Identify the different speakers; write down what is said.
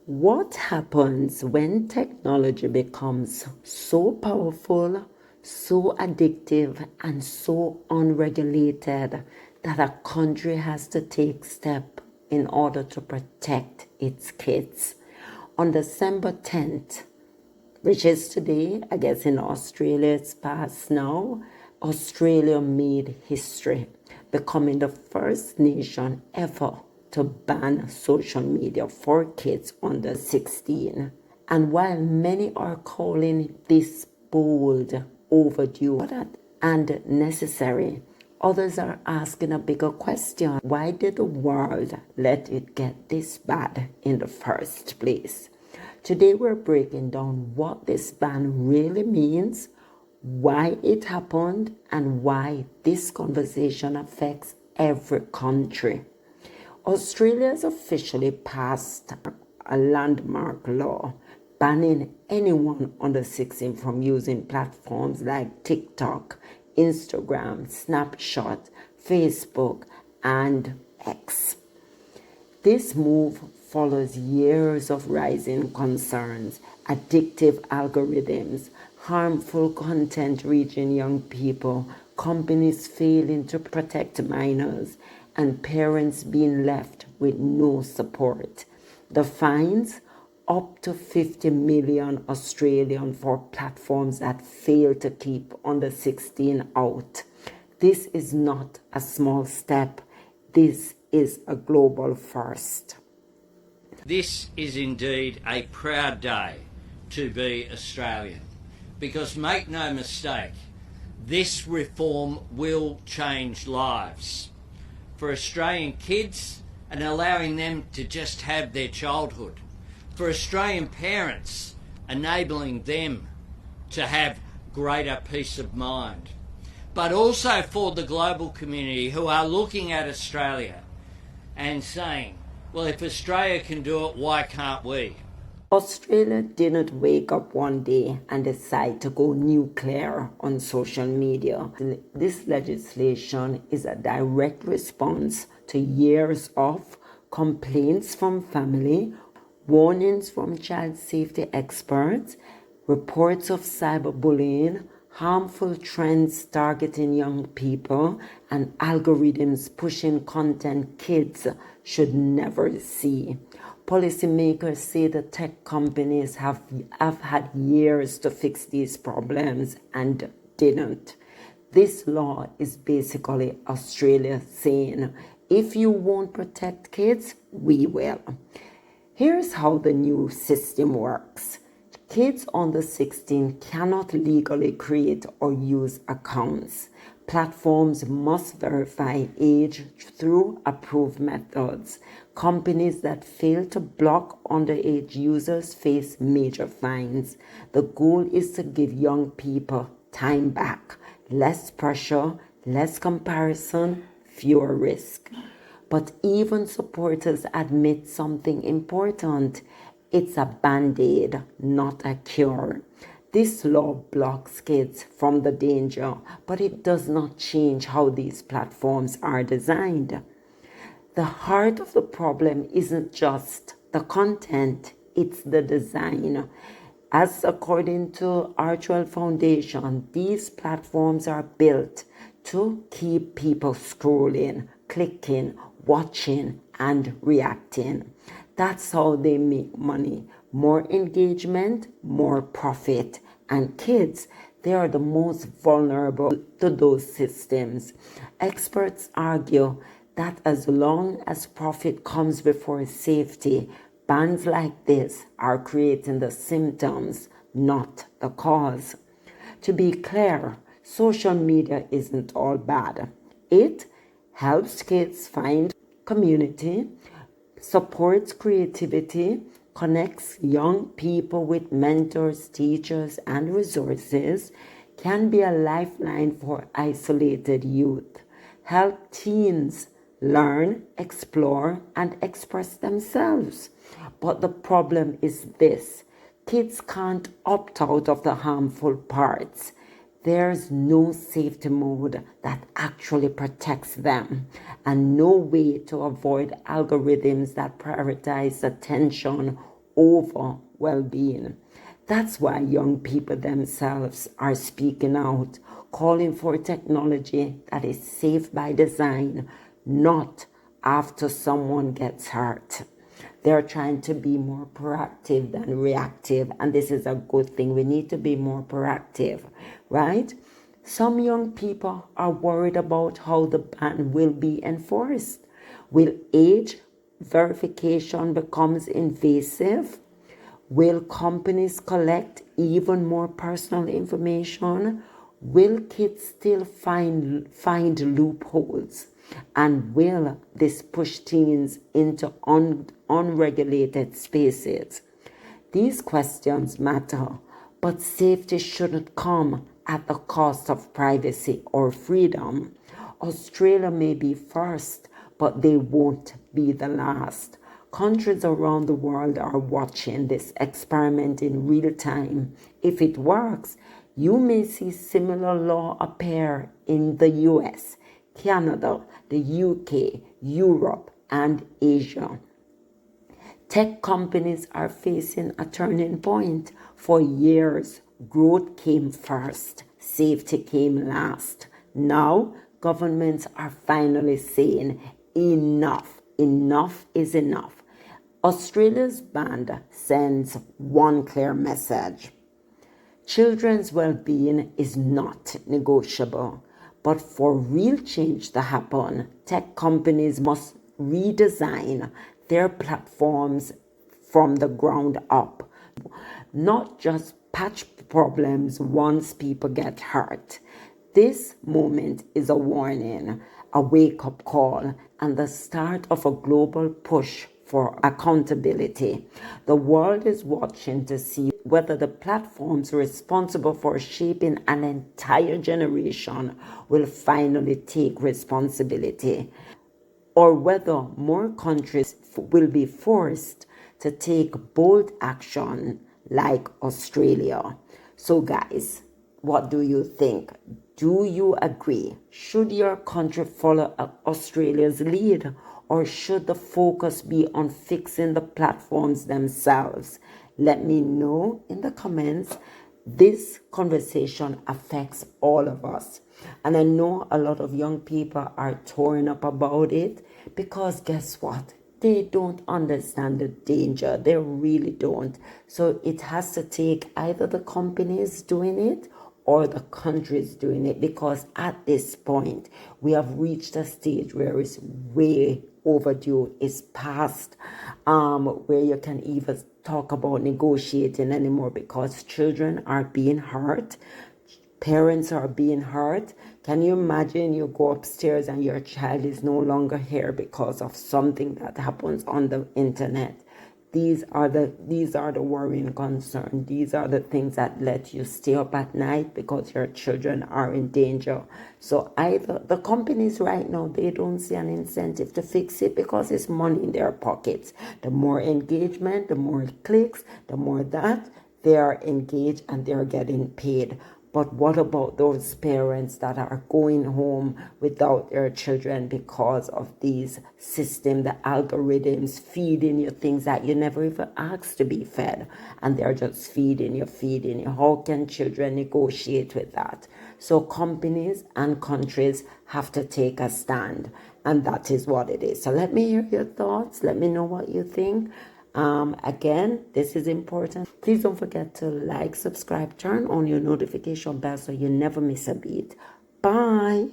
Speaker 1: What happens when technology becomes so powerful, so addictive, and so unregulated that a country has to take steps in order to protect its kids? On December 10th, which is today, I guess in Australia it's past now, Australia made history, becoming the first nation ever to ban social media for kids under 16. And while many are calling this bold, overdue, and necessary, others are asking a bigger question. Why did the world let it get this bad in the first place? Today we're breaking down what this ban really means, why it happened, and why this conversation affects every country. Australia has officially passed a landmark law banning anyone under 16 from using platforms like TikTok, Instagram, Snapchat, Facebook, and X. This move follows years of rising concerns, addictive algorithms, harmful content reaching young people, companies failing to protect minors, and parents being left with no support. The fines, up to 50 million Australian for platforms that fail to keep under 16 out. This is not a small step. This is a global first.
Speaker 2: This is indeed a proud day to be Australian, because make no mistake, this reform will change lives for Australian kids and allowing them to just have their childhood, for Australian parents enabling them to have greater peace of mind, but also for the global community who are looking at Australia and saying, well, if Australia can do it, why can't we?
Speaker 1: Australia didn't wake up one day and decide to go nuclear on social media. This legislation is a direct response to years of complaints from family, warnings from child safety experts, reports of cyberbullying, harmful trends targeting young people, and algorithms pushing content kids should never see. Policymakers say the tech companies have had years to fix these problems and didn't. This law is basically Australia saying, if you won't protect kids, we will. Here's how the new system works. Kids under 16 cannot legally create or use accounts. Platforms must verify age through approved methods. Companies that fail to block underage users face major fines. The goal is to give young people time back, less pressure, less comparison, fewer risk. But even supporters admit something important. It's a band-aid, not a cure. This law blocks kids from the danger, but it does not change how these platforms are designed. The heart of the problem isn't just the content, it's the design. As according to Archwell Foundation, these platforms are built to keep people scrolling, clicking, watching, and reacting. That's how they make money. More engagement, more profit. And kids, they are the most vulnerable to those systems. Experts argue that as long as profit comes before safety, bans like this are creating the symptoms, not the cause. To be clear, social media isn't all bad. It helps kids find community, supports creativity, connects young people with mentors, teachers, and resources, can be a lifeline for isolated youth, help teens learn, explore, and express themselves. But the problem is this: kids can't opt out of the harmful parts. There's no safety mode that actually protects them, and no way to avoid algorithms that prioritize attention over well-being. That's why young people themselves are speaking out, calling for technology that is safe by design, not after someone gets hurt. They're trying to be more proactive than reactive, and this is a good thing. We need to be more proactive, right? Some young people are worried about how the ban will be enforced. Will age verification becomes invasive? Will companies collect even more personal information? Will kids still find loopholes? And will this push teens into unregulated spaces? These questions matter, but safety shouldn't come at the cost of privacy or freedom. Australia may be first, but they won't be the last. Countries around the world are watching this experiment in real time. If it works, you may see similar law appear in the US, Canada, the UK, Europe, and Asia. Tech companies are facing a turning point. For years, growth came first, safety came last. Now, governments are finally saying enough. Enough is enough. Australia's ban sends one clear message. Children's well-being is not negotiable. But for real change to happen, tech companies must redesign their platforms from the ground up, not just patch problems once people get hurt. This moment is a warning, a wake-up call, and the start of a global push for accountability. The world is watching to see whether the platforms responsible for shaping an entire generation will finally take responsibility, or whether more countries will be forced to take bold action like Australia. So guys, what do you think? Do you agree? Should your country follow Australia's lead, or should the focus be on fixing the platforms themselves? Let me know in the comments. This conversation affects all of us. And I know a lot of young people are torn up about it because guess what? They don't understand the danger. They really don't. So it has to take either the companies doing it or the countries doing it, because at this point we have reached a stage where it's way overdue. It's past where you can even talk about negotiating anymore, because children are being hurt, parents are being hurt. Can you imagine you go upstairs and your child is no longer here because of something that happens on the internet? These are the worrying concerns. These are the things that let you stay up at night, because your children are in danger. So either the companies right now, they don't see an incentive to fix it because it's money in their pockets. The more engagement, the more clicks, the more that they are engaged and they're getting paid. But what about those parents that are going home without their children because of these systems, the algorithms feeding you things that you never even asked to be fed, and they're just feeding you. How can children negotiate with that? So companies and countries have to take a stand, and that is what it is. So let me hear your thoughts. Let me know what you think. Again, this is important. Please don't forget to like, subscribe, turn on your notification bell so you never miss a beat. Bye.